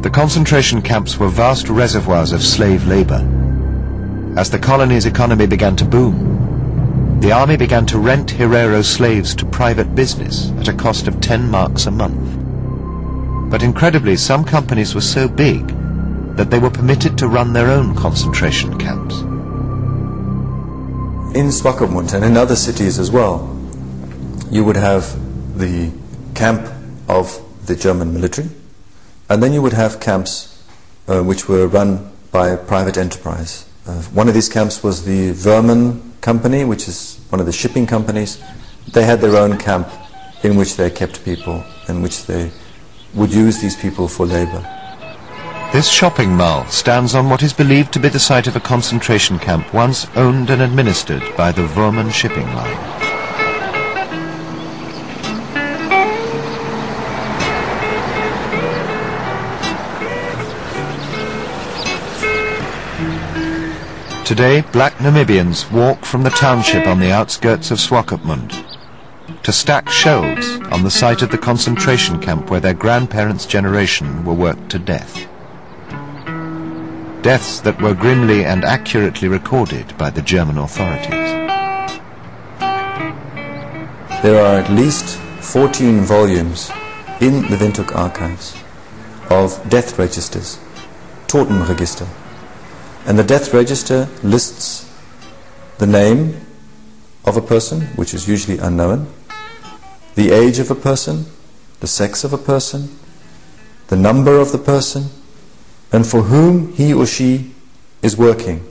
The concentration camps were vast reservoirs of slave labor. As the colony's economy began to boom, the army began to rent Herero slaves to private business at a cost of 10 marks a month. But incredibly, some companies were so big that they were permitted to run their own concentration camps. In Swakopmund and in other cities as well, you would have the camp of the German military, and then you would have camps which were run by private enterprise. One of these camps was the Verman Company, which is one of the shipping companies. They had their own camp in which they kept people, in which they would use these people for labor. This shopping mall stands on what is believed to be the site of a concentration camp once owned and administered by the Verman shipping line. Today, black Namibians walk from the township on the outskirts of Swakopmund to stack shelves on the site of the concentration camp where their grandparents' generation were worked to death. Deaths that were grimly and accurately recorded by the German authorities. There are at least 14 volumes in the Windhoek archives of death registers, Totenregister. And the death register lists the name of a person, which is usually unknown, the age of a person, the sex of a person, the number of the person, and for whom he or she is working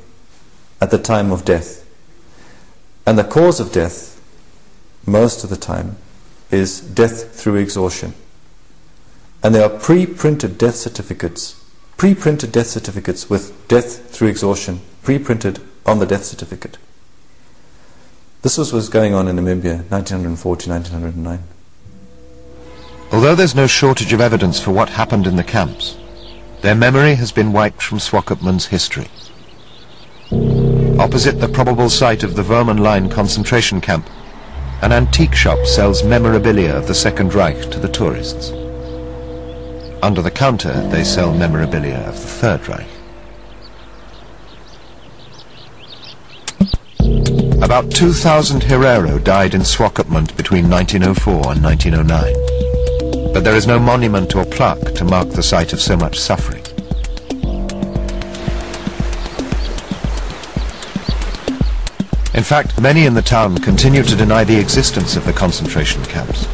at the time of death. And the cause of death, most of the time, is death through exhaustion. And there are pre-printed death certificates with death through exhaustion, pre-printed on the death certificate. This was what was going on in Namibia, 1904 to 1909. Although there's no shortage of evidence for what happened in the camps, their memory has been wiped from Swakopmund's history. Opposite the probable site of the Verman Line concentration camp, an antique shop sells memorabilia of the Second Reich to the tourists. Under the counter, they sell memorabilia of the Third Reich. About 2,000 Herero died in Swakopmund between 1904 and 1909. But there is no monument or plaque to mark the site of so much suffering. In fact, many in the town continue to deny the existence of the concentration camps.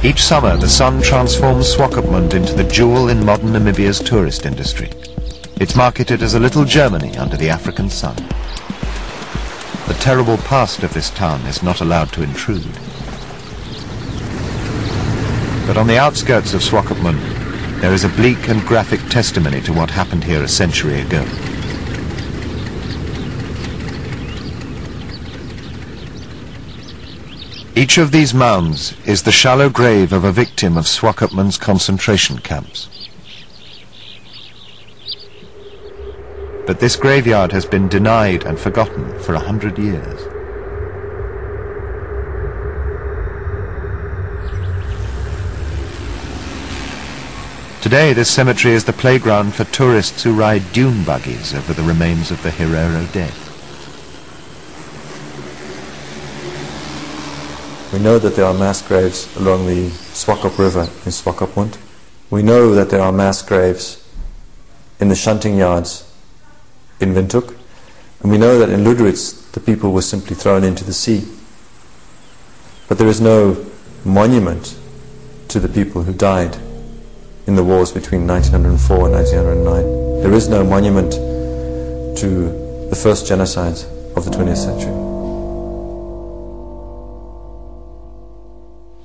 Each summer, the sun transforms Swakopmund into the jewel in modern Namibia's tourist industry. It's marketed as a little Germany under the African sun. The terrible past of this town is not allowed to intrude. But on the outskirts of Swakopmund, there is a bleak and graphic testimony to what happened here a century ago. Each of these mounds is the shallow grave of a victim of Swakopmund's concentration camps. But this graveyard has been denied and forgotten for 100 years. Today, this cemetery is the playground for tourists who ride dune buggies over the remains of the Herero dead. We know that there are mass graves along the Swakop River in Swakopmund. We know that there are mass graves in the shunting yards in Windhoek. And we know that in Luderitz the people were simply thrown into the sea. But there is no monument to the people who died in the wars between 1904 and 1909. There is no monument to the first genocides of the 20th century.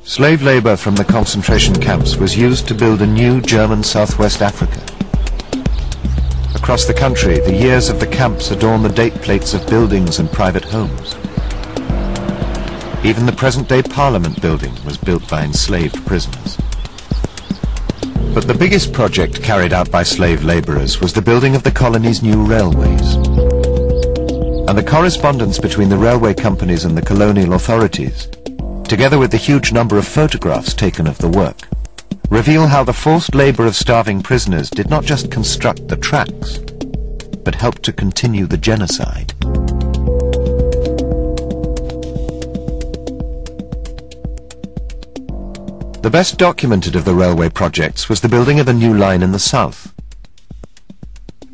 Slave labor from the concentration camps was used to build a new German Southwest Africa. Across the country, the years of the camps adorn the date plates of buildings and private homes. Even the present-day Parliament building was built by enslaved prisoners. But the biggest project carried out by slave laborers was the building of the colony's new railways. And the correspondence between the railway companies and the colonial authorities, together with the huge number of photographs taken of the work, reveal how the forced labor of starving prisoners did not just construct the tracks, but helped to continue the genocide. The best documented of the railway projects was the building of a new line in the south.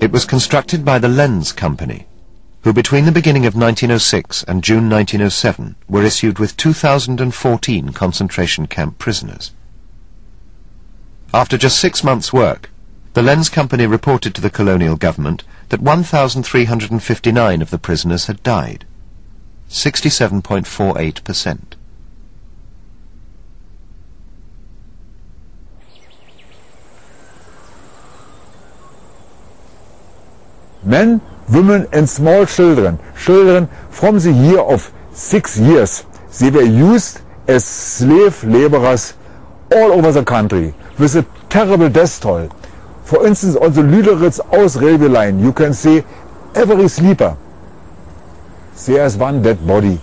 It was constructed by the Lens Company, who between the beginning of 1906 and June 1907 were issued with 2,014 concentration camp prisoners. After just 6 months' work, the Lens Company reported to the colonial government that 1,359 of the prisoners had died, 67.48%. Men, women and small children from the year of 6 years, they were used as slave laborers all over the country with a terrible death toll. For instance, on the Lüderitz-Aus railway line, you can see every sleeper. There is one dead body.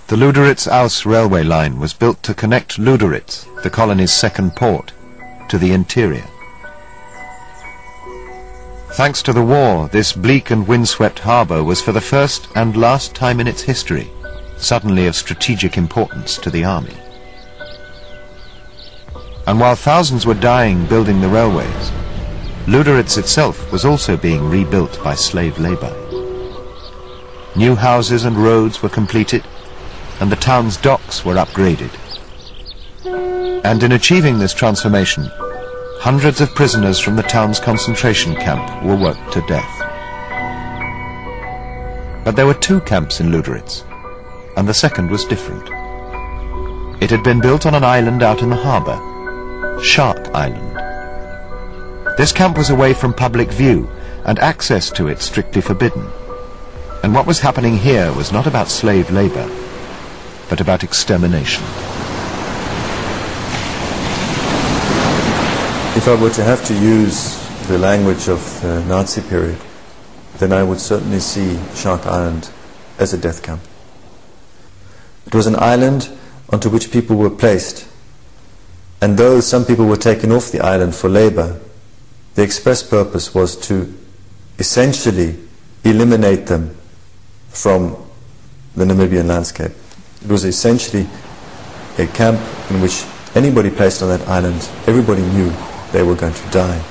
The Lüderitz-Aus railway line was built to connect Lüderitz, the colony's second port, to the interior. Thanks to the war, this bleak and windswept harbour was for the first and last time in its history suddenly of strategic importance to the army. And while thousands were dying building the railways, Lüderitz itself was also being rebuilt by slave labour. New houses and roads were completed, and the town's docks were upgraded. And in achieving this transformation, hundreds of prisoners from the town's concentration camp were worked to death. But there were 2 camps in Lüderitz, and the second was different. It had been built on an island out in the harbour, Shark Island. This camp was away from public view, and access to it strictly forbidden. And what was happening here was not about slave labour, but about extermination. If I were to have to use the language of the Nazi period, then I would certainly see Shark Island as a death camp. It was an island onto which people were placed, and though some people were taken off the island for labor, the express purpose was to essentially eliminate them from the Namibian landscape. It was essentially a camp in which anybody placed on that island, everybody knew they were going to die.